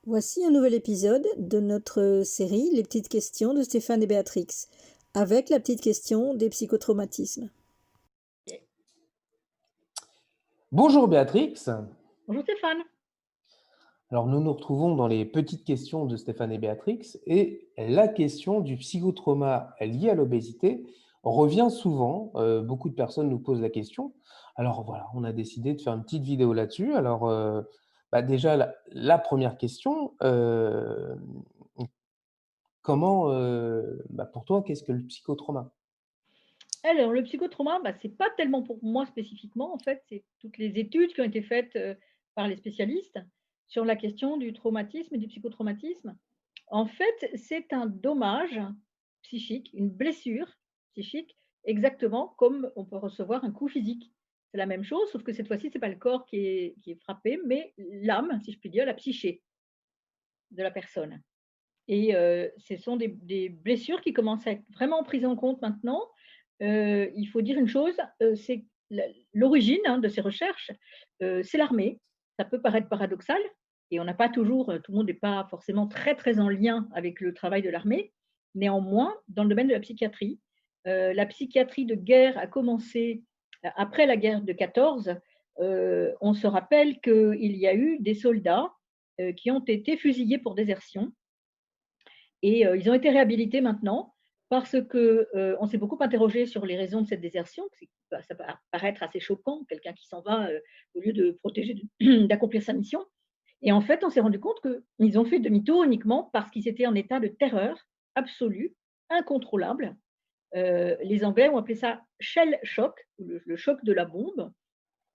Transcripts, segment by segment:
Voici un nouvel épisode de notre série Les petites questions de Stéphane et Béatrix, avec la petite question des psychotraumatismes. Bonjour Béatrix. Bonjour Stéphane. Alors nous nous retrouvons dans les petites questions de Stéphane et Béatrix et la question du psychotrauma lié à l'obésité revient souvent. Beaucoup de personnes nous posent la question. Alors voilà, on a décidé de faire une petite vidéo là-dessus. Alors déjà la première question, comment, pour toi, qu'est-ce que le psychotrauma? Alors le psychotrauma, c'est pas tellement pour moi spécifiquement en fait, c'est toutes les études qui ont été faites, par les spécialistes sur la question du traumatisme et du psychotraumatisme. En fait, c'est un dommage psychique, une blessure psychique, exactement comme on peut recevoir un coup physique. C'est la même chose, sauf que cette fois-ci, c'est pas le corps qui est frappé, mais l'âme, si je puis dire, la psyché de la personne. Et ce sont des blessures qui commencent à être vraiment prises en compte maintenant. Il faut dire une chose, c'est l'origine, de ces recherches, c'est l'armée. Ça peut paraître paradoxal et on n'a pas toujours, tout le monde n'est pas forcément très, très en lien avec le travail de l'armée. Néanmoins, dans le domaine de la psychiatrie de guerre a commencé après la guerre de 14. On se rappelle qu'il y a eu des soldats, qui ont été fusillés pour désertion et ils ont été réhabilités maintenant parce que, on s'est beaucoup interrogé sur les raisons de cette désertion. Ça peut paraître assez choquant, quelqu'un qui s'en va, au lieu de protéger d'accomplir sa mission. Et en fait, on s'est rendu compte qu'ils ont fait demi-tour uniquement parce qu'ils étaient en état de terreur absolue, incontrôlable. Les Anglais ont appelé ça shell shock, ou le choc de la bombe.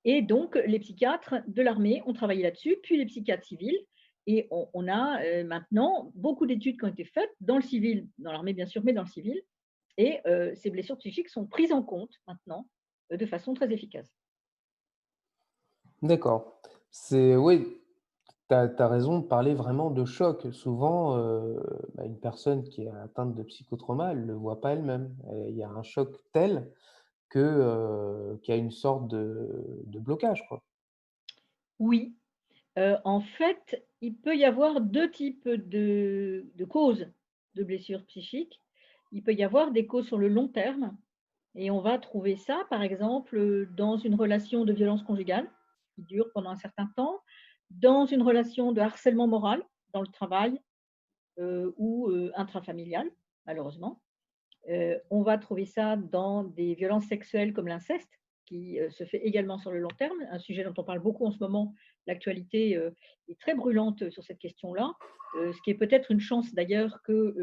Et donc, les psychiatres de l'armée ont travaillé là-dessus, puis les psychiatres civils. Et on a maintenant beaucoup d'études qui ont été faites dans le civil, dans l'armée bien sûr, mais dans le civil. Et ces blessures psychiques sont prises en compte maintenant de façon très efficace. D'accord. Oui, tu as raison de parler vraiment de choc. Souvent, une personne qui est atteinte de psychotrauma, elle ne le voit pas elle-même. Il y a un choc tel que, qu'il y a une sorte de blocage, quoi. Oui, en fait, il peut y avoir 2 types de causes de blessures psychiques. Il peut y avoir des causes sur le long terme et on va trouver ça, par exemple, dans une relation de violence conjugale qui dure pendant un certain temps, dans une relation de harcèlement moral dans le travail, ou intrafamilial, malheureusement. On va trouver ça dans des violences sexuelles comme l'inceste, qui se fait également sur le long terme, un sujet dont on parle beaucoup en ce moment. L'actualité est très brûlante sur cette question-là, ce qui est peut-être une chance d'ailleurs que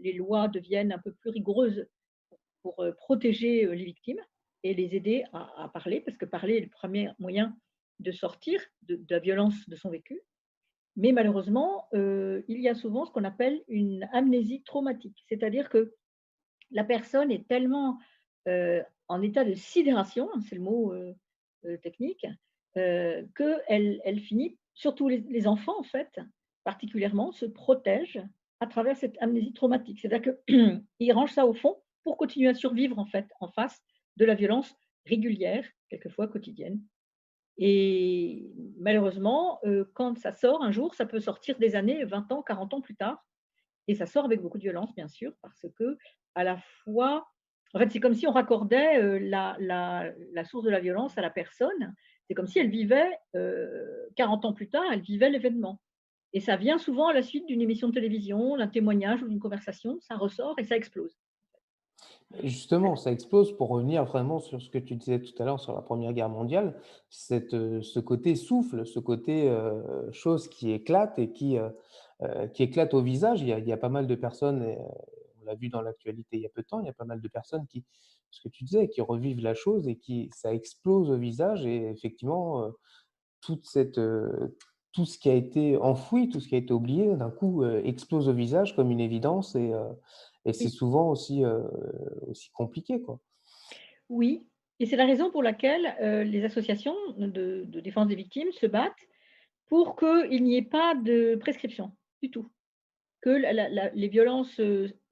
les lois deviennent un peu plus rigoureuses pour protéger les victimes et les aider à parler, parce que parler est le premier moyen de sortir de la violence de son vécu. Mais malheureusement, il y a souvent ce qu'on appelle une amnésie traumatique, c'est-à-dire que la personne est tellement, en état de sidération, hein, c'est le mot, technique, qu'elle finit, surtout les enfants en fait, particulièrement, se protègent à travers cette amnésie traumatique. C'est-à-dire qu'ils rangent ça au fond pour continuer à survivre en fait, en face de la violence régulière, quelquefois quotidienne. Et malheureusement, quand ça sort un jour, ça peut sortir des années, 20 ans, 40 ans plus tard, et ça sort avec beaucoup de violence, bien sûr, parce que à la fois en fait, c'est comme si on raccordait, la source de la violence à la personne. C'est comme si elle vivait, 40 ans plus tard, elle vivait l'événement, et ça vient souvent à la suite d'une émission de télévision, d'un témoignage ou d'une conversation, ça ressort et ça explose. Et justement, ça explose pour revenir vraiment sur ce que tu disais tout à l'heure sur la Première Guerre mondiale, ce côté souffle, ce côté, chose qui éclate et qui éclate au visage. Il y a pas mal de personnes et on l'a vu dans l'actualité il y a peu de temps, il y a pas mal de personnes qui ce que tu disais, qui revivent la chose et qui ça explose au visage et effectivement, toute cette, tout ce qui a été enfoui, tout ce qui a été oublié, d'un coup, explose au visage comme une évidence et c'est Oui, souvent aussi compliqué, quoi. oui, et c'est la raison pour laquelle, les associations de défense des victimes se battent pour qu'il n'y ait pas de prescription du tout. Que les violences,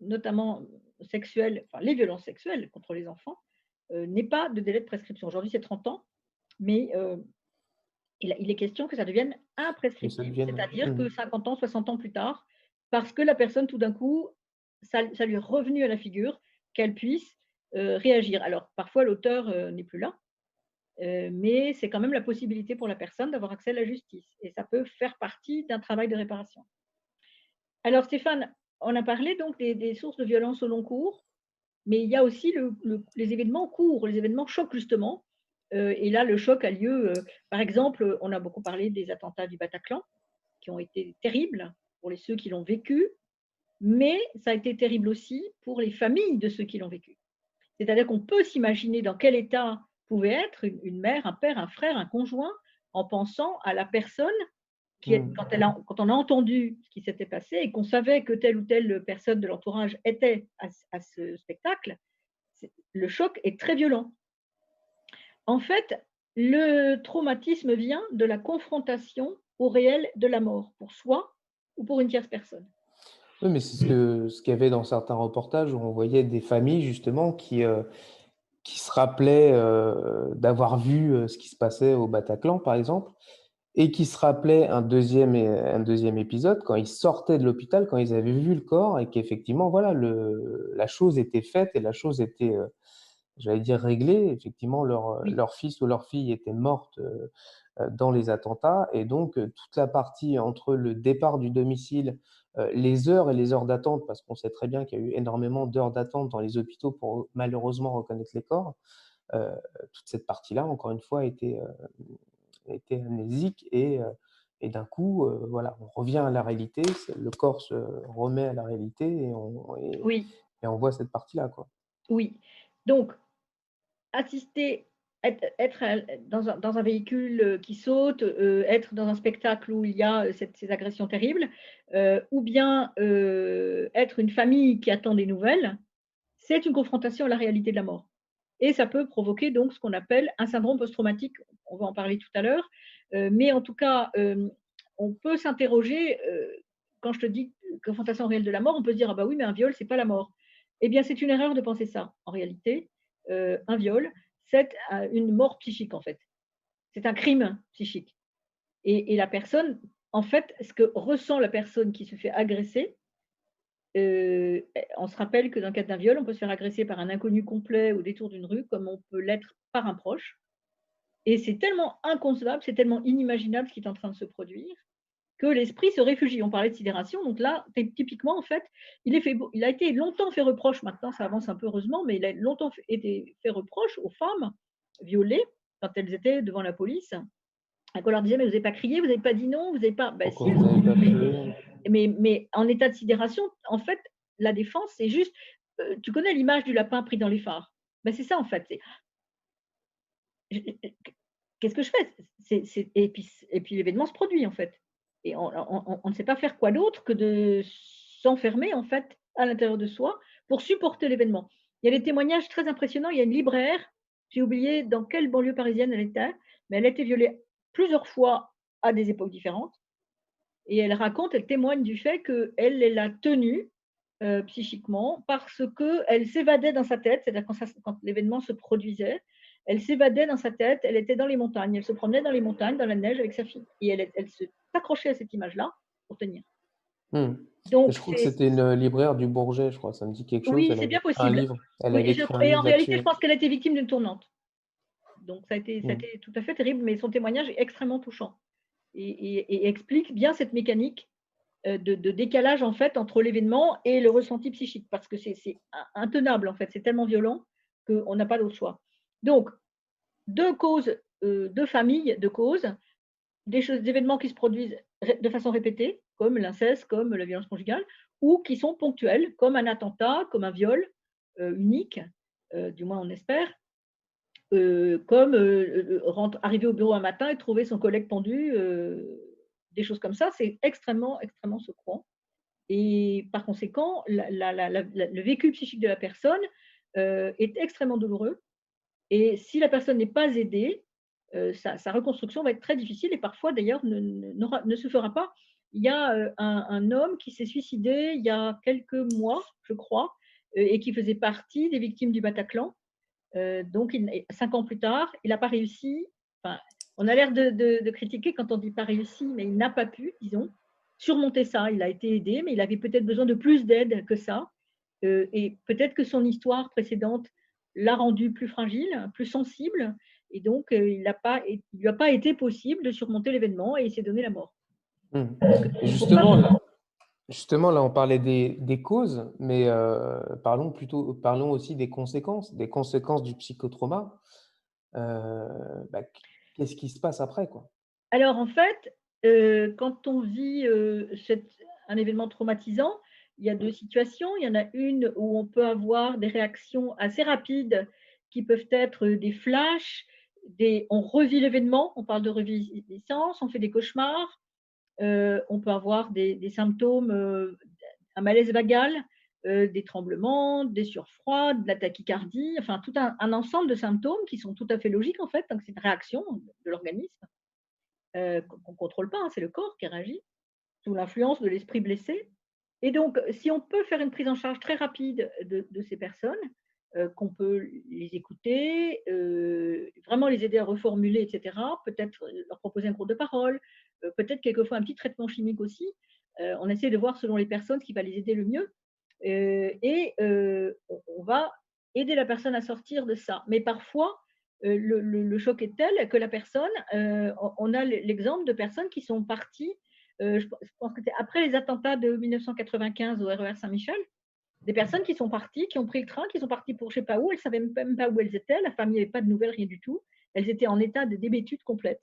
notamment sexuelles, enfin les violences sexuelles contre les enfants, n'aient pas de délai de prescription. Aujourd'hui, c'est 30 ans, mais il est question que ça devienne Que ça imprescriptible, devienne. c'est-à-dire que 50 ans, 60 ans plus tard, parce que la personne tout d'un coup, ça lui est revenu à la figure qu'elle puisse, réagir. Alors parfois l'auteur, n'est plus là, mais c'est quand même la possibilité pour la personne d'avoir accès à la justice et ça peut faire partie d'un travail de réparation. Alors Stéphane, on a parlé donc des sources de violence au long cours, mais il y a aussi les événements courts, les événements chocs justement. Et là, le choc a lieu, par exemple, on a beaucoup parlé des attentats du Bataclan, qui ont été terribles pour ceux qui l'ont vécu, mais ça a été terrible aussi pour les familles de ceux qui l'ont vécu. C'est-à-dire qu'on peut s'imaginer dans quel état pouvait être une mère, un père, un frère, un conjoint, en pensant à la personne Mmh. quand on a entendu ce qui s'était passé et qu'on savait que telle ou telle personne de l'entourage était à ce spectacle, le choc est très violent. En fait, le traumatisme vient de la confrontation au réel de la mort, pour soi ou pour une tierce personne. Oui, mais c'est ce qu'il y avait dans certains reportages où on voyait des familles justement qui se rappelaient, d'avoir vu, ce qui se passait au Bataclan, par exemple, et qui se rappelaient un deuxième épisode quand ils sortaient de l'hôpital, quand ils avaient vu le corps et qu'effectivement, voilà, la chose était faite et la chose était, j'allais dire réglée. Effectivement, Oui, leur fils ou leur fille était morte, dans les attentats et donc toute la partie entre le départ du domicile, les heures et les heures d'attente, parce qu'on sait très bien qu'il y a eu énormément d'heures d'attente dans les hôpitaux pour malheureusement reconnaître les corps. Heu, Toute cette partie-là, encore une fois, était amnésique et d'un coup, voilà, on revient à la réalité, le corps se remet à la réalité oui, et on voit cette partie-là, quoi. oui. Donc, assister, dans un véhicule, qui saute, être dans un spectacle où il y a, ces agressions terribles, ou bien, être une famille qui attend des nouvelles, c'est une confrontation à la réalité de la mort et ça peut provoquer donc ce qu'on appelle un syndrome post-traumatique. On va en parler tout à l'heure, mais en tout cas, on peut s'interroger, quand je te dis confrontation réelle de la mort, on peut se dire: «Ah bah oui, mais un viol, c'est pas la mort». Eh bien, c'est une erreur de penser ça. En réalité, un viol, c'est, une mort psychique, en fait. C'est un crime psychique et la personne en fait, ce que ressent la personne qui se fait agresser, on se rappelle que dans le cadre d'un viol, on peut se faire agresser par un inconnu complet au détour d'une rue, comme on peut l'être par un proche et c'est tellement inconcevable, c'est tellement inimaginable ce qui est en train de se produire que l'esprit se réfugie. On parlait de sidération, donc là, typiquement, en fait, il a été longtemps fait reproche, maintenant ça avance un peu heureusement, mais il a longtemps été fait reproche aux femmes violées quand elles étaient devant la police, qu'on leur disait: «Mais vous n'avez pas crié, vous n'avez pas dit non, vous n'avez pas». Ben Pourquoi si, vous avez pas mais tué? mais en état de sidération, en fait, la défense, c'est juste, tu connais l'image du lapin pris dans les phares? Ben c'est ça, en fait, c'est je qu'est-ce que je fais? Et puis l'événement se produit, en fait et on ne sait pas faire quoi d'autre que de s'enfermer, en fait, à l'intérieur de soi pour supporter l'événement. Il y a des témoignages très impressionnants. Il y a une libraire, j'ai oublié dans quelle banlieue parisienne elle était, mais elle a été violée plusieurs fois à des époques différentes et elle raconte, elle témoigne du fait qu'elle l'a tenue, psychiquement parce qu'elle s'évadait dans sa tête, c'est-à-dire quand l'événement se produisait, elle s'évadait dans sa tête, elle était dans les montagnes, elle se promenait dans les montagnes, dans la neige avec sa fille et elle se s'accrochait à cette image-là pour tenir. Mmh. Je Donc crois que c'est c'était une libraire du Bourget, je crois, ça me dit quelque chose. oui, Elle c'est avait bien écrit un possible. livre. Elle Oui avait écrit un et en livre réalité, je là-dessus. pense qu'elle a été victime d'une tournante. Donc ça a Mmh. été tout à fait terrible, mais son témoignage est extrêmement touchant et explique bien cette mécanique de décalage en fait entre l'événement et le ressenti psychique parce que c'est intenable en fait, c'est tellement violent qu'on n'a pas d'autre choix. Donc, deux causes, deux familles de causes, des événements qui se produisent de façon répétée, comme l'inceste, comme la violence conjugale, ou qui sont ponctuels, comme un attentat, comme un viol unique, du moins on espère, comme arriver au bureau un matin et trouver son collègue pendu, des choses comme ça, c'est extrêmement, extrêmement secouant. Et par conséquent, le vécu psychique de la personne, est extrêmement douloureux et si la personne n'est pas aidée, sa reconstruction va être très difficile et parfois d'ailleurs ne se fera pas. Il y a, un homme qui s'est suicidé il y a quelques mois, je crois, et qui faisait partie des victimes du Bataclan. Donc il 5 ans plus tard, il n'a pas réussi, enfin, On a l'air de critiquer quand on dit pas réussi, mais il n'a pas pu, disons, surmonter ça. Il a été aidé, mais il avait peut-être besoin de plus d'aide que ça. Et peut-être que son histoire précédente l'a rendu plus fragile, plus sensible, et donc il lui a pas été possible de surmonter l'événement et il s'est donné la mort. Mmh. Donc Et il faut pas justement, là, on parlait des causes, mais parlons aussi des conséquences du psychotrauma. Heu, bah, qu'est-ce qui se passe après, quoi? Alors en fait, quand on vit, un événement traumatisant, il y a 2 situations. Il y en a une où on peut avoir des réactions assez rapides qui peuvent être, des flashs, on revit l'événement, on parle de reviviscence, on fait des cauchemars, on peut avoir des symptômes, un malaise vagal, des tremblements, des sueurs froides, de la tachycardie, enfin tout un ensemble de symptômes qui sont tout à fait logiques en fait, donc c'est une réaction de l'organisme. Qu'on ne contrôle pas, hein, c'est le corps qui réagit sous l'influence de l'esprit blessé. Et donc, si on peut faire une prise en charge très rapide de ces personnes, qu'on peut les écouter, vraiment les aider à reformuler, et cetera, peut-être leur proposer un cours de parole, peut-être quelquefois un petit traitement chimique aussi. On essaie de voir selon les personnes ce qui va les aider le mieux, on va aider la personne à sortir de ça. Mais parfois, le choc est tel que la personne, on a l'exemple de personnes qui sont parties, je pense que c'est après les attentats de 1995 au RER Saint-Michel, des personnes qui sont parties, qui ont pris le train, qui sont parties pour je ne sais pas où, elles ne savaient même pas où elles étaient, la famille n'avait pas de nouvelles, rien du tout. Elles étaient en état de débétude complète.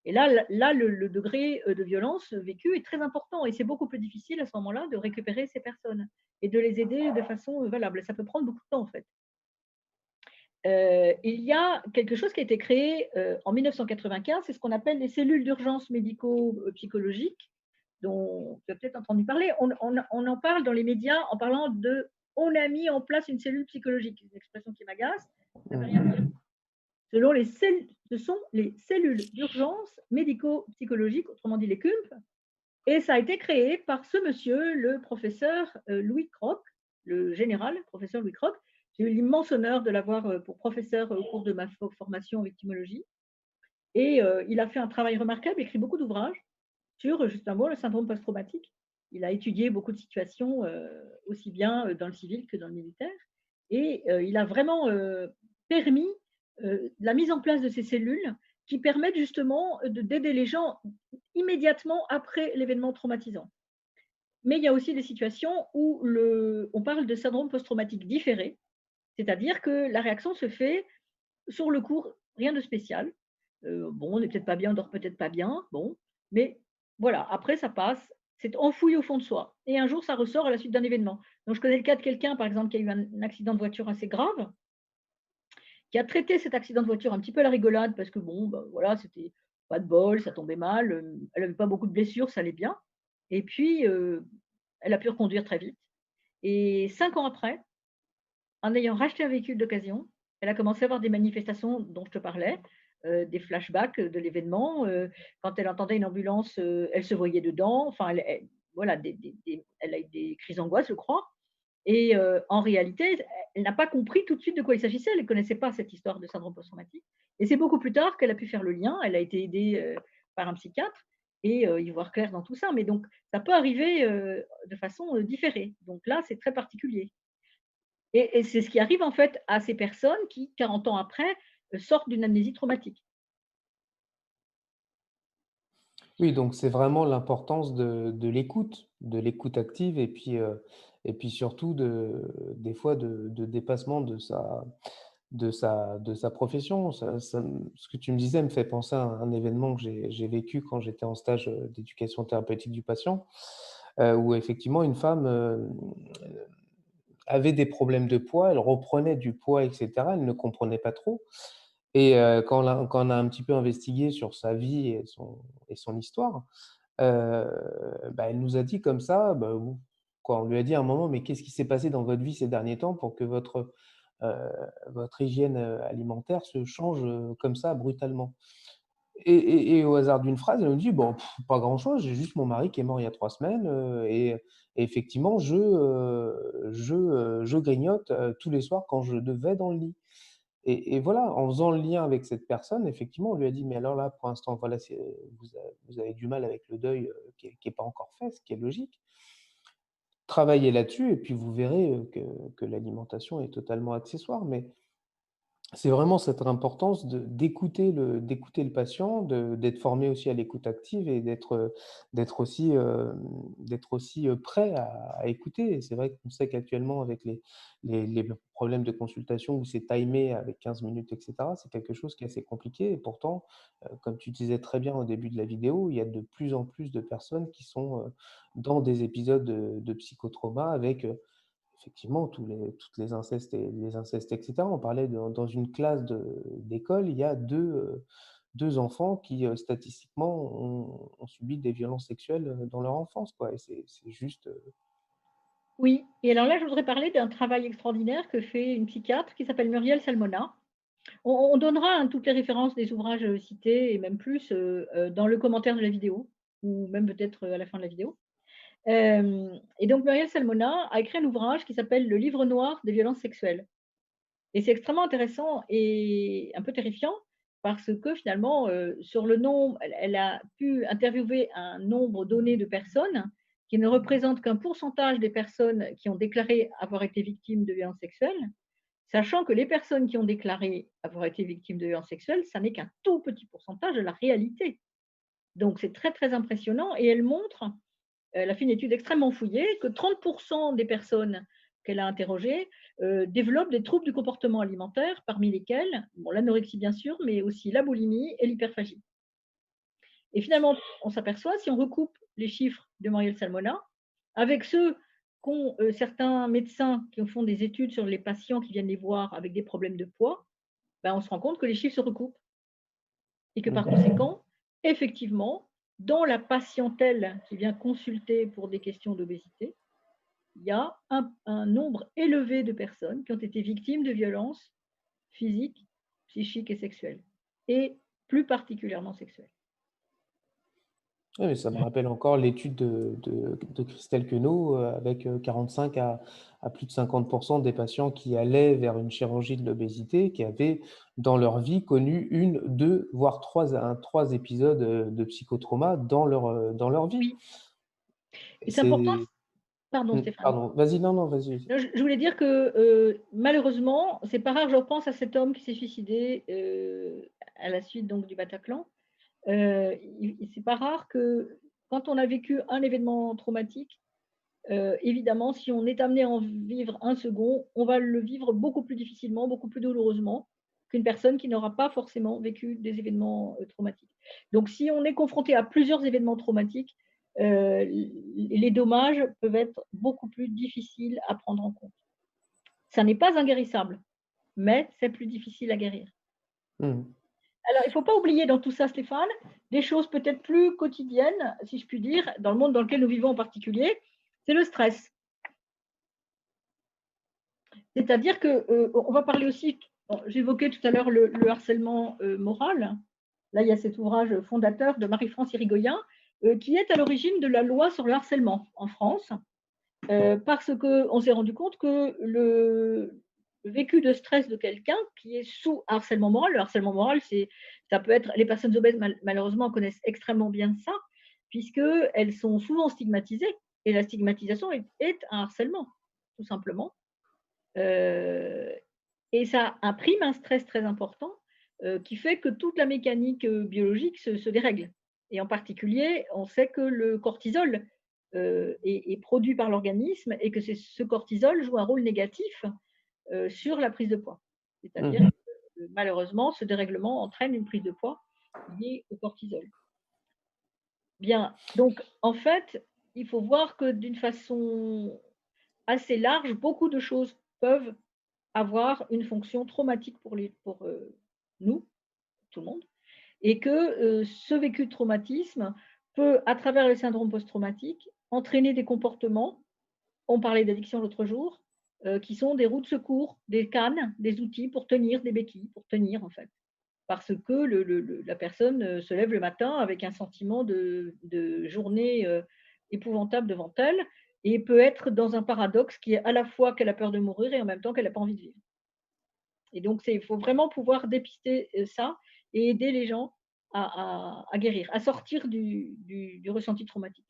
Et là, le degré de violence vécu est très important et c'est beaucoup plus difficile à ce moment-là de récupérer ces personnes et de les aider de façon valable. Ça peut prendre beaucoup de temps en fait. Il y a quelque chose qui a été créé en 1995, c'est ce qu'on appelle les cellules d'urgence médico-psychologiques, dont tu as peut-être entendu parler. On en parle dans les médias en parlant de on a mis en place une cellule psychologique. C'est une expression qui m'agace, ça ne veut rien dire. Ce sont les cellules d'urgence médico-psychologiques, autrement dit les CUMP, et ça a été créé par ce monsieur, le professeur Louis Kroc, le général professeur Louis Kroc. J'ai eu l'immense honneur de l'avoir pour professeur au cours de ma formation en victimologie. Et il a fait un travail remarquable, écrit beaucoup d'ouvrages sur justement le syndrome post-traumatique. Il a étudié beaucoup de situations, aussi bien dans le civil que dans le militaire. Et il a vraiment permis la mise en place de ces cellules qui permettent justement d'aider les gens immédiatement après l'événement traumatisant. Mais il y a aussi des situations où on parle de syndrome post-traumatique différé, c'est-à-dire que la réaction se fait sur le coup, rien de spécial. Bon, on n'est peut-être pas bien, on dort peut-être pas bien, bon, mais voilà, après ça passe, c'est enfoui au fond de soi et un jour ça ressort à la suite d'un événement. Donc je connais le cas de quelqu'un, par exemple, qui a eu un accident de voiture assez grave, qui a traité cet accident de voiture un petit peu à la rigolade parce que bon, bah, voilà, c'était pas de bol, ça tombait mal, elle avait pas beaucoup de blessures, ça allait bien et puis, elle a pu reconduire très vite et 5 ans après, en ayant racheté un véhicule d'occasion, elle a commencé à avoir des manifestations dont je te parlais, des flashbacks de l'événement, quand elle entendait une ambulance, elle se voyait dedans, enfin voilà, elle a eu des crises d'angoisse, je crois et en réalité, elle n'a pas compris tout de suite de quoi il s'agissait. Elle ne connaissait pas cette histoire de syndrome post-traumatique et c'est beaucoup plus tard qu'elle a pu faire le lien. Elle a été aidée, par un psychiatre et y voir clair dans tout ça. Mais donc ça peut arriver, de façon, différée. Donc là, c'est très particulier et c'est ce qui arrive en fait à ces personnes qui, 40 ans après, sortent d'une amnésie traumatique. Oui, donc c'est vraiment l'importance de l'écoute active et puis surtout des fois de dépassement de sa profession. Ce que tu me disais me fait penser à un événement que j'ai vécu quand j'étais en stage, d'éducation thérapeutique du patient, où effectivement une femme, avait des problèmes de poids, elle reprenait du poids et cetera, elle ne comprenait pas trop et quand on a un petit peu investigué sur sa vie et son histoire, Heu, bah, elle nous a dit comme ça, bah, ou quand on lui a dit à un moment: «Mais qu'est-ce qui s'est passé dans votre vie ces derniers temps pour que heu, votre hygiène, alimentaire se change, comme ça brutalement?» Et au hasard d'une phrase, elle me dit: «Bon, pas grand-chose, j'ai juste mon mari qui est mort il y a 3 semaines, et effectivement je grignote, tous les soirs quand je vais dans le lit». Et voilà, en faisant le lien avec cette personne, effectivement, on lui a dit: «Mais alors là, pour l'instant, voilà, vous avez du mal avec le deuil, qui est pas encore fait», ce qui est logique. Travaillez là-dessus et puis vous verrez, que l'alimentation est totalement accessoire, mais c'est vraiment cette importance d'écouter le patient, d'être formé aussi à l'écoute active et d'être aussi, prêt à écouter. Et c'est vrai qu'on sait qu'actuellement avec les problèmes de consultation où c'est timé avec 15 minutes et cetera, c'est quelque chose qui est assez compliqué et pourtant, comme tu disais très bien au début de la vidéo, il y a de plus en plus de personnes qui sont, dans des épisodes de psychotrauma avec, effectivement, toutes les incestes et cetera. On parlait dans une classe d'école, il y a 2 enfants qui, statistiquement ont subi des violences sexuelles, dans leur enfance, quoi et c'est juste, Oui, et alors là, je voudrais parler d'un travail extraordinaire que fait une psychiatre qui s'appelle Muriel Salmona. On donnera, hein, toutes les références des ouvrages, cités et même plus, dans le commentaire de la vidéo ou même peut-être, à la fin de la vidéo. Et donc Muriel Salmona a écrit un ouvrage qui s'appelle «Le livre noir des violences sexuelles». Et c'est extrêmement intéressant et un peu terrifiant parce que finalement, sur le nombre elle a pu interviewer un nombre donné de personnes qui ne représente qu'un pourcentage des personnes qui ont déclaré avoir été victimes de violences sexuelles, sachant que les personnes qui ont déclaré avoir été victimes de violences sexuelles, ça n'est qu'un tout petit pourcentage de la réalité. Donc c'est très, très impressionnant et elle montre, elle a fait une étude extrêmement fouillée, que 30 des personnes qu'elle a interrogées développent des troubles du comportement alimentaire, parmi lesquels bon, l'anorexie bien sûr, mais aussi la boulimie et l'hyperphagie. Et finalement, on s'aperçoit, si on recoupe les chiffres de Muriel Salmona, avec ceux qu'ont certains médecins qui font des études sur les patients qui viennent les voir avec des problèmes de poids, ben, on se rend compte que les chiffres se recoupent et que par mmh. conséquent, effectivement, dans la patientèle qui vient consulter pour des questions d'obésité, il y a un nombre élevé de personnes qui ont été victimes de violences physiques, psychiques et sexuelles, et plus particulièrement sexuelles. Oui, mais ça me rappelle encore l'étude de Christelle Queneau, avec, 45 à plus de 50 des patients qui allaient vers une chirurgie de l'obésité, qui avaient dans leur vie connu une, 2, voire 3 épisodes, de psychotrauma dans leur vie. Oui, Et et c'est important. c'est Pardon Stéphane. pardon, vas-y, non, non, vas-y. Non, je voulais dire que malheureusement, c'est pas rare, je repense à cet homme qui s'est suicidé à la suite donc du Bataclan. C'est pas rare que quand on a vécu un événement traumatique, évidemment, si on est amené à en vivre un second, on va le vivre beaucoup plus difficilement, beaucoup plus douloureusement qu'une personne qui n'aura pas forcément vécu des événements, traumatiques. Donc si on est confronté à plusieurs événements traumatiques, les dommages peuvent être beaucoup plus difficiles à prendre en compte. Ça n'est pas inguérissable, mais c'est plus difficile à guérir. Mmh. Alors il ne faut pas oublier dans tout ça, Stéphane, des choses peut-être plus quotidiennes, si je puis dire, dans le monde dans lequel nous vivons en particulier, c'est le stress. C'est-à-dire que, on va parler aussi, bon, j'évoquais tout à l'heure le harcèlement, moral. Là, il y a cet ouvrage fondateur de Marie-France Irigoyen, qui est à l'origine de la loi sur le harcèlement en France, parce qu'on s'est rendu compte que le vécu de stress de quelqu'un qui est sous harcèlement moral, le harcèlement moral, ça peut être les personnes obèses malheureusement connaissent extrêmement bien ça, puisqu'elles sont souvent stigmatisées et la stigmatisation est un harcèlement, tout simplement. Heu et ça imprime un stress très important, qui fait que toute la mécanique, biologique se dérègle et en particulier, on sait que le cortisol, est produit par l'organisme et que c'est ce cortisol joue un rôle négatif, sur la prise de poids. C'est-à-dire Mmh. que, malheureusement, ce dérèglement entraîne une prise de poids liée au cortisol. Bien, donc en fait, il faut voir que d'une façon assez large, beaucoup de choses peuvent avoir une fonction traumatique pour nous, tout le monde, et que, ce vécu de traumatisme peut, à travers le syndrome post-traumatique, entraîner des comportements, on parlait d'addiction l'autre jour, qui sont des roues de secours, des cannes, des outils pour tenir, des béquilles pour tenir en fait. Parce que la personne, se lève le matin avec un sentiment de journée, épouvantable devant elle et peut être dans un paradoxe qui est à la fois qu'elle a peur de mourir et en même temps qu'elle n'a pas envie de vivre. Et donc, il faut vraiment pouvoir dépister ça et aider les gens à guérir, à sortir du ressenti traumatique.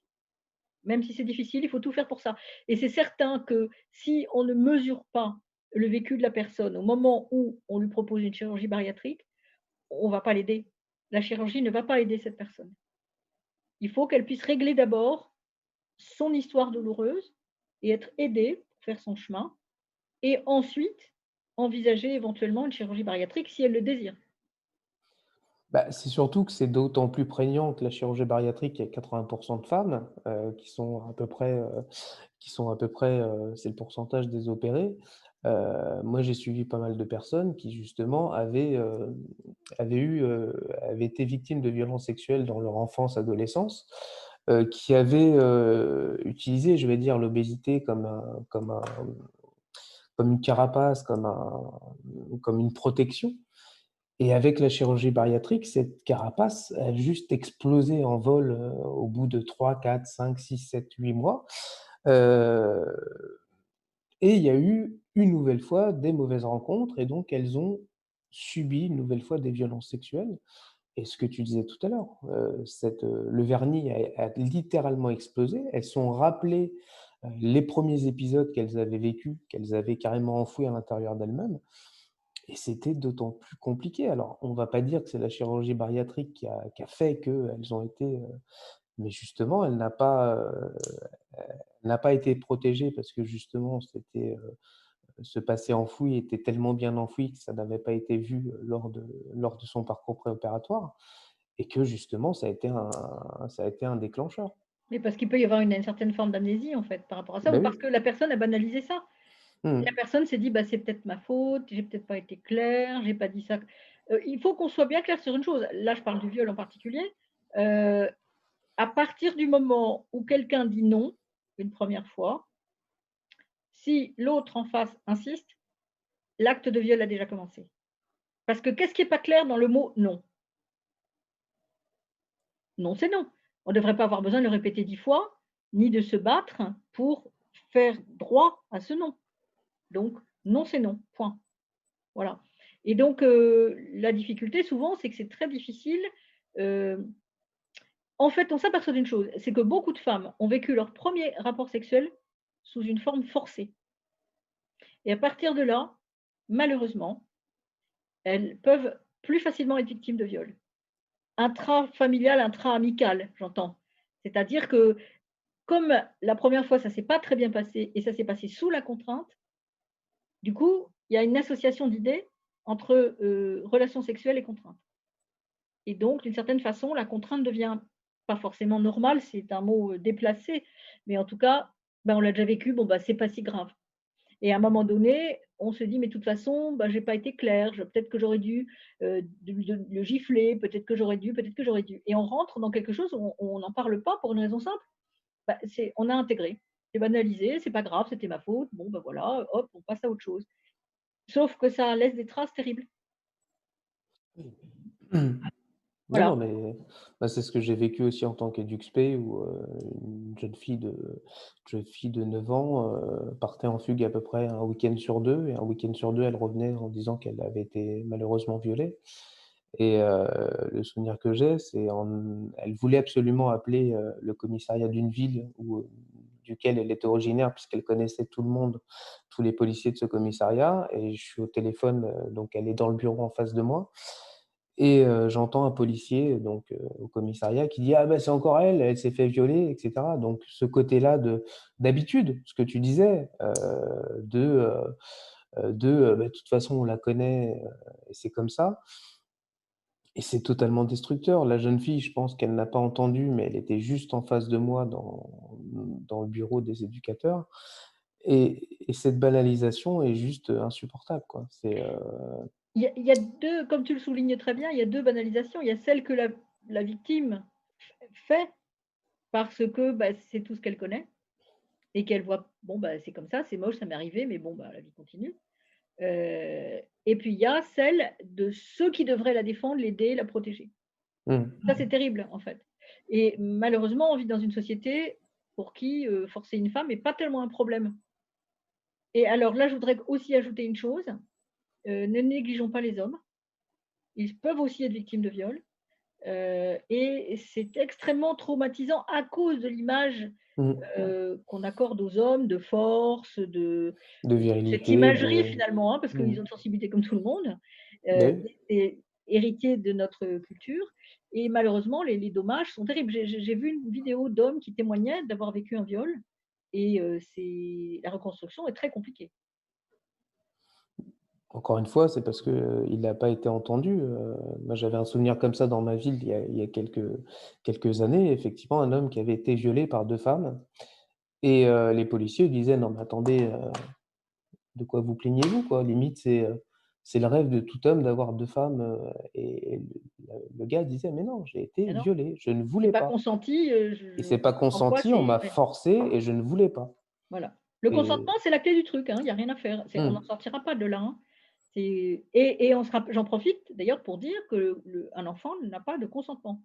Même si c'est difficile, il faut tout faire pour ça. Et c'est certain que si on ne mesure pas le vécu de la personne au moment où on lui propose une chirurgie bariatrique, on ne va pas l'aider. La chirurgie ne va pas aider cette personne. Il faut qu'elle puisse régler d'abord son histoire douloureuse et être aidée pour faire son chemin et ensuite envisager éventuellement une chirurgie bariatrique si elle le désire. Bah, c'est surtout que c'est d'autant plus prégnant que la chirurgie bariatrique, il y a 80 de femmes, qui sont à peu près, c'est le pourcentage des opérés. Moi, j'ai suivi pas mal de personnes qui justement avaient été victimes de violences sexuelles dans leur enfance, adolescence, qui avaient, utilisé, je vais dire, l'obésité comme une carapace, comme une protection. Et avec la chirurgie bariatrique, cette carapace a juste explosé en vol, au bout de 3, 4, 5, 6, 7, 8 mois. Heu et il y a eu une nouvelle fois des mauvaises rencontres et donc elles ont subi une nouvelle fois des violences sexuelles et ce que tu disais tout à l'heure, le vernis a littéralement explosé. Elles sont rappelées, les premiers épisodes qu'elles avaient vécus, qu'elles avaient carrément enfouis à l'intérieur d'elles-mêmes et c'était d'autant plus compliqué. Alors, on va pas dire que c'est la chirurgie bariatrique qui a fait qu'elles ont été, mais justement, elle n'a pas été protégée parce que justement, ce passé enfoui était tellement bien enfoui que ça n'avait pas été vu, lors de son parcours préopératoire et que justement ça a été un déclencheur. Mais parce qu'il peut y avoir une certaine forme d'amnésie, en fait, par rapport à ça, ou Beh, parce oui. que la personne a banalisé ça. Mmh. La personne s'est dit: «Bah, c'est peut-être ma faute, j'ai peut-être pas été claire, j'ai pas dit ça». Il faut qu'on soit bien clair sur une chose, là, je parle du viol en particulier, heu, à partir du moment où quelqu'un dit non, une première fois, si l'autre en face insiste, l'acte de viol a déjà commencé. Parce que qu'est-ce qui est pas clair dans le mot «non»? Non, c'est non. On ne devrait pas avoir besoin de le répéter 10 fois, ni de se battre pour faire droit à ce non. Donc non, c'est non, point. Voilà. Et donc la difficulté souvent, c'est que c'est très difficile, heu, en fait, on s'aperçoit d'une chose, c'est que beaucoup de femmes ont vécu leur premier rapport sexuel sous une forme forcée et à partir de là, malheureusement, elles peuvent plus facilement être victimes de viol. Intrafamilial, intra-amical, j'entends. C'est-à-dire que comme la première fois, ça s'est pas très bien passé et ça s'est passé sous la contrainte, du coup, il y a une association d'idées entre, relations sexuelles et contrainte. Et donc, d'une certaine façon, la contrainte devient pas forcément normale, c'est un mot, déplacé, mais en tout cas, ben, on l'a déjà vécu, bon, bah, c'est pas si grave. Et à un moment donné, on se dit: «Mais de toute façon, bah, j'ai pas été claire, je peut-être que j'aurais dû, le gifler, peut-être que j'aurais dû» et on rentre dans quelque chose où on n'en parle pas pour une raison simple, bah, c'est on a intégré, c'est banalisé, c'est pas grave, c'était ma faute, bon, bah, voilà, hop, on passe à autre chose. Sauf que ça laisse des traces terribles. Non, Voilà. non, mais bah, c'est ce que j'ai vécu aussi en tant qu'EduxP où, une jeune fille de 9 ans, partait en fugue à peu près un week-end sur 2 et un week-end sur 2 elle revenait en disant qu'elle avait été malheureusement violée et le souvenir que j'ai, elle voulait absolument appeler, le commissariat d'une ville duquel elle était originaire puisqu'elle connaissait tout le monde, tous les policiers de ce commissariat et je suis au téléphone, donc elle est dans le bureau en face de moi et j'entends un policier donc au commissariat qui dit: «Ah bah, c'est encore elle, elle s'est fait violer» et cetera. Donc ce côté-là d'habitude, ce que tu disais, bah, de toute façon on la connaît, et c'est comme ça et c'est totalement destructeur. La jeune fille, je pense qu'elle n'a pas entendu, mais elle était juste en face de moi dans le bureau des éducateurs et cette banalisation est juste, insupportable quoi. Il y a 2, comme tu le soulignes très bien, il y a 2 banalisations. Il y a celle que la victime fait parce que, bah, c'est tout ce qu'elle connaît et qu'elle voit, bon, bah, c'est comme ça, c'est moche, ça m'est arrivé, mais bon, bah, la vie continue. Et puis il y a celle de ceux qui devraient la défendre, l'aider, la protéger. Mmh. Ça, c'est terrible, en fait. Et malheureusement, on vit dans une société pour qui, forcer une femme est pas tellement un problème. Et alors là, je voudrais aussi ajouter une chose, ne négligeons pas les hommes. Ils peuvent aussi être victimes de viol. Et c'est extrêmement traumatisant à cause de l'image, Mmh. qu'on accorde aux hommes de force, de De cette virilité, imagerie de finalement, hein, parce mmh. qu'ils ont une sensibilité comme tout le monde, Bah oui. et héritiers de notre culture et malheureusement les dommages sont terribles. J'ai vu une vidéo d'hommes qui témoignaient d'avoir vécu un viol et c'est la reconstruction est très compliquée. Encore une fois, c'est parce que, il n'a pas été entendu, moi j'avais un souvenir comme ça dans ma ville il y a quelques années, effectivement, un homme qui avait été violé par 2 femmes et les policiers disaient: «Non mais attendez, de quoi vous plaignez-vous quoi? Limite c'est le rêve de tout homme d'avoir 2 femmes», et le gars disait: «Mais non, j'ai été Ah non, violé, je ne c'est voulais pas pas consenti, et je c'est pas en quoi consenti, on c'est m'a ouais. forcé et je ne voulais pas» Voilà. Le et consentement, c'est la clé du truc, hein, il y a rien à faire. On n'en mmh, sortira pas de là, hein. C'est et on se rapp j'en profite d'ailleurs pour dire que un enfant n'a pas de consentement.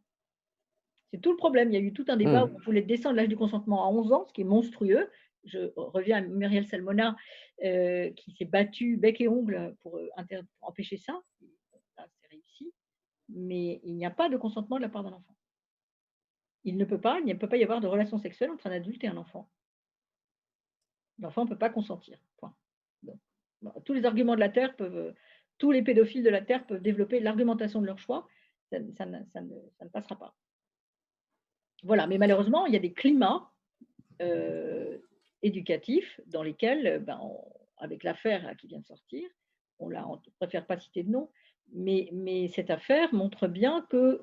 C'est tout le problème. Il y a eu tout un débat où mmh, on voulait descendre l'âge du consentement à 11 ans, ce qui est monstrueux. Je reviens à Muriel Salmona, qui s'est battue bec et ongles pour, pour empêcher ça. Ça, c'est réussi, mais il n'y a pas de consentement de la part d'un enfant. Il ne peut pas y avoir de relation sexuelle entre un adulte et un enfant. L'enfant ne peut pas consentir, point. Donc, bon, tous les arguments de la terre peuvent, tous les pédophiles de la terre peuvent développer l'argumentation de leur choix, ça ne passera pas. Voilà, mais malheureusement, il y a des climats, éducatifs dans lesquels, ben, avec l'affaire là qui vient de sortir, on préfère pas citer de nom, mais cette affaire montre bien que,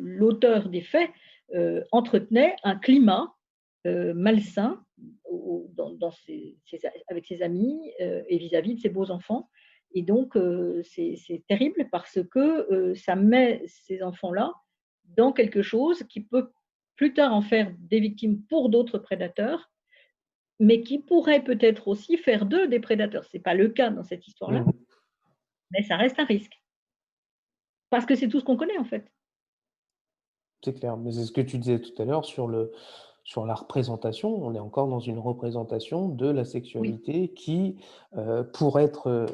l'auteur des faits, entretenait un climat, malsain dans avec ses amis, et vis-à-vis de ses beaux-enfants et donc c'est terrible parce que, ça met ces enfants-là dans quelque chose qui peut plus tard en faire des victimes pour d'autres prédateurs, mais qui pourrait peut-être aussi faire d'eux des prédateurs. Ce n'est pas le cas dans cette histoire-là, mmh. mais ça reste un risque. Parce que c'est tout ce qu'on connaît en fait. C'est clair, mais c'est ce que tu disais tout à l'heure sur la représentation. On est encore dans une représentation de la Oui, sexualité qui, pour être,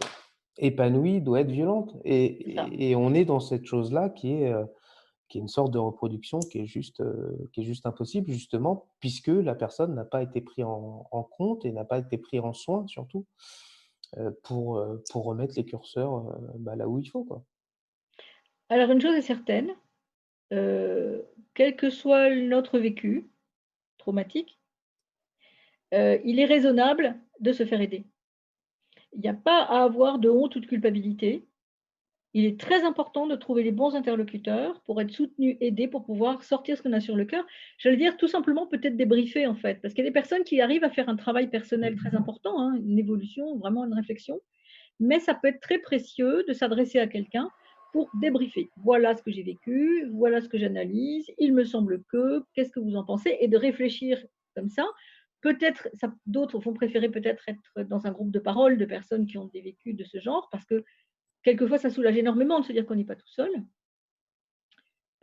épanouie, doit être violente c'est ça. et on est dans cette chose-là qui est une sorte de reproduction qui est juste impossible justement puisque la personne n'a pas été pris en compte et n'a pas été pris en soin surtout, pour remettre les curseurs, bah, là où il faut, quoi. Alors une chose est certaine, heu, quel que soit notre vécu traumatique, il est raisonnable de se faire aider. Il n'y a pas à avoir de honte ou de culpabilité. Il est très important de trouver les bons interlocuteurs pour être soutenu, aidé, pour pouvoir sortir ce qu'on a sur le cœur. J'allais dire tout simplement peut-être débriefer en fait, parce qu'il y a des personnes qui arrivent à faire un travail personnel très important, hein, une évolution, vraiment une réflexion, mais ça peut être très précieux de s'adresser à quelqu'un pour débriefer. Voilà ce que j'ai vécu, voilà ce que j'analyse, il me semble que, qu'est-ce que vous en pensez? Et de réfléchir comme ça. Peut-être, d'autres vont préférer peut-être être dans un groupe de parole de personnes qui ont des vécus de ce genre, parce que quelquefois, ça soulage énormément de se dire qu'on n'est pas tout seul.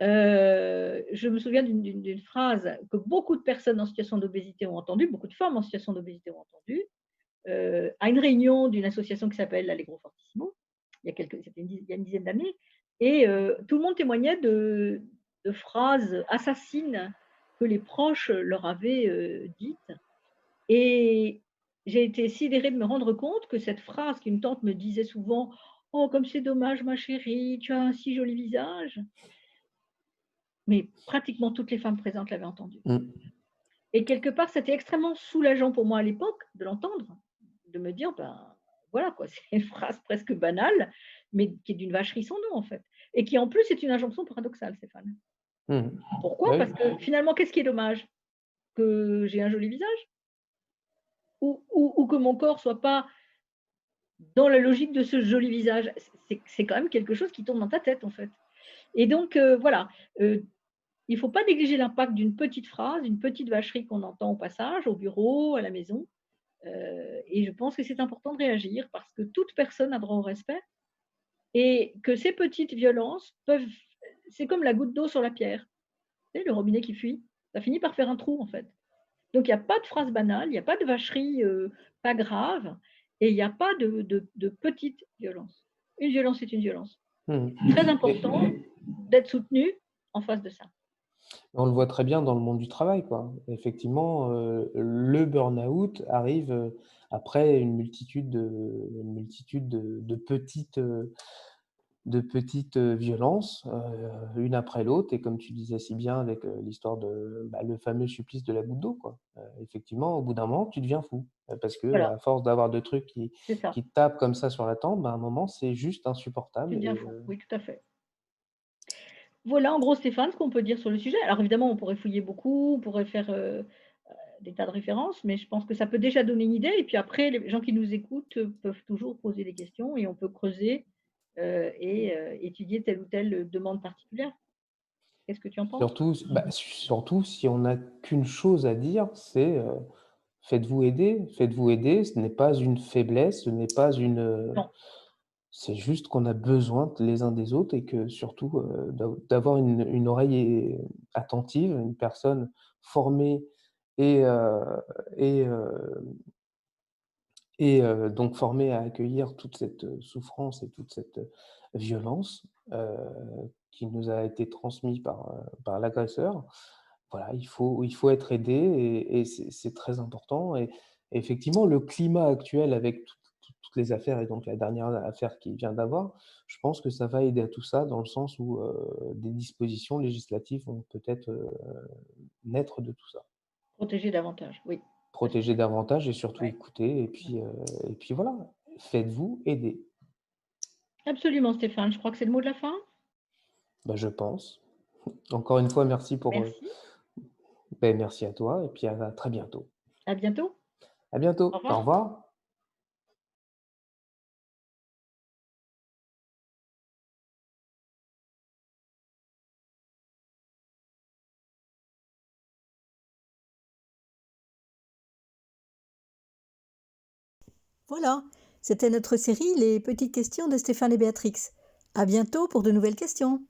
Je me souviens d'une phrase que beaucoup de personnes en situation d'obésité ont entendue, beaucoup de femmes en situation d'obésité ont entendue, à une réunion d'une association qui s'appelle Allegro Fortissimo, il y a une dizaine d'années et tout le monde témoignait de phrases assassines que les proches leur avaient, dites et j'ai été sidérée de me rendre compte que cette phrase qu'une tante me disait souvent: «Oh comme c'est dommage ma chérie, tu as un si joli visage», mais pratiquement toutes les femmes présentes l'avaient entendue Mmh. et quelque part, c'était extrêmement soulageant pour moi à l'époque de l'entendre, de me dire: «Ben, voilà quoi, c'est une phrase presque banale, mais qui est d'une vacherie sans nom en fait» et qui en plus est une injonction paradoxale, Stéphane. Mmh. Pourquoi? Bah Parce oui. que finalement, qu'est-ce qui est dommage? Que j'ai un joli visage? Ou que mon corps soit pas dans la logique de ce joli visage, c'est quand même quelque chose qui tourne dans ta tête, en fait. Et donc, voilà, il ne faut pas négliger l'impact d'une petite phrase, d'une petite vacherie qu'on entend au passage, au bureau, à la maison. Et je pense que c'est important de réagir parce que toute personne a droit au respect et que ces petites violences peuvent c'est comme la goutte d'eau sur la pierre, tu sais, le robinet qui fuit, ça finit par faire un trou, en fait. Donc il y a pas de phrase banale, il y a pas de vacherie, pas grave et il n'y a pas de petite violence. Une violence est une violence. Mmh. Très Et important d'être soutenu en face de ça. on le voit très bien dans le monde du travail, quoi. Effectivement, le burn-out arrive, après une multitude de petites violences, une après l'autre et comme tu disais si bien avec, l'histoire de, bah, le fameux supplice de la goutte d'eau, quoi. Effectivement, au bout d'un moment, tu deviens fou, parce que Voilà, à force d'avoir de trucs c'est ça. qui te tapent comme ça sur la tempe, bah, à un moment, c'est juste Tu insupportable deviens et fou. Oui, tout à fait. Voilà, en gros, Stéphane, ce qu'on peut dire sur le sujet. Alors évidemment, on pourrait fouiller beaucoup, on pourrait faire, des tas de références, mais je pense que ça peut déjà donner une idée et puis après les gens qui nous écoutent, peuvent toujours poser des questions et on peut creuser, étudier telle ou telle, demande particulière. Qu'est-ce que tu en penses? surtout si on n'a qu'une chose à dire, c'est, faites-vous aider, faites-vous aider. Ce n'est pas une faiblesse, ce n'est pas Non, c'est juste qu'on a besoin les uns des autres et que surtout, d'avoir une oreille attentive, une personne formée et et heu donc formée à accueillir toute cette, souffrance et toute cette, violence, qui nous a été transmis par l'agresseur. Voilà, il faut être aidé et c'est très important et effectivement, le climat actuel avec toutes les affaires et donc la dernière affaire qui vient d'avoir, je pense que ça va aider à tout ça dans le sens où, des dispositions législatives vont peut-être, naître de tout ça. protéger davantage, oui, tout à fait. Protéger davantage et surtout Ouais, écouter ouais. et puis voilà, faites-vous aider. Absolument Stéphane, je crois que c'est le mot de la fin? Bah, je pense. Encore une fois, merci pour, Merci, merci à toi et puis à très bientôt. à bientôt. À Au bientôt. Au revoir. revoir. Voilà, c'était notre série Les petites questions de Stéphane et Béatrix. À bientôt pour de nouvelles questions.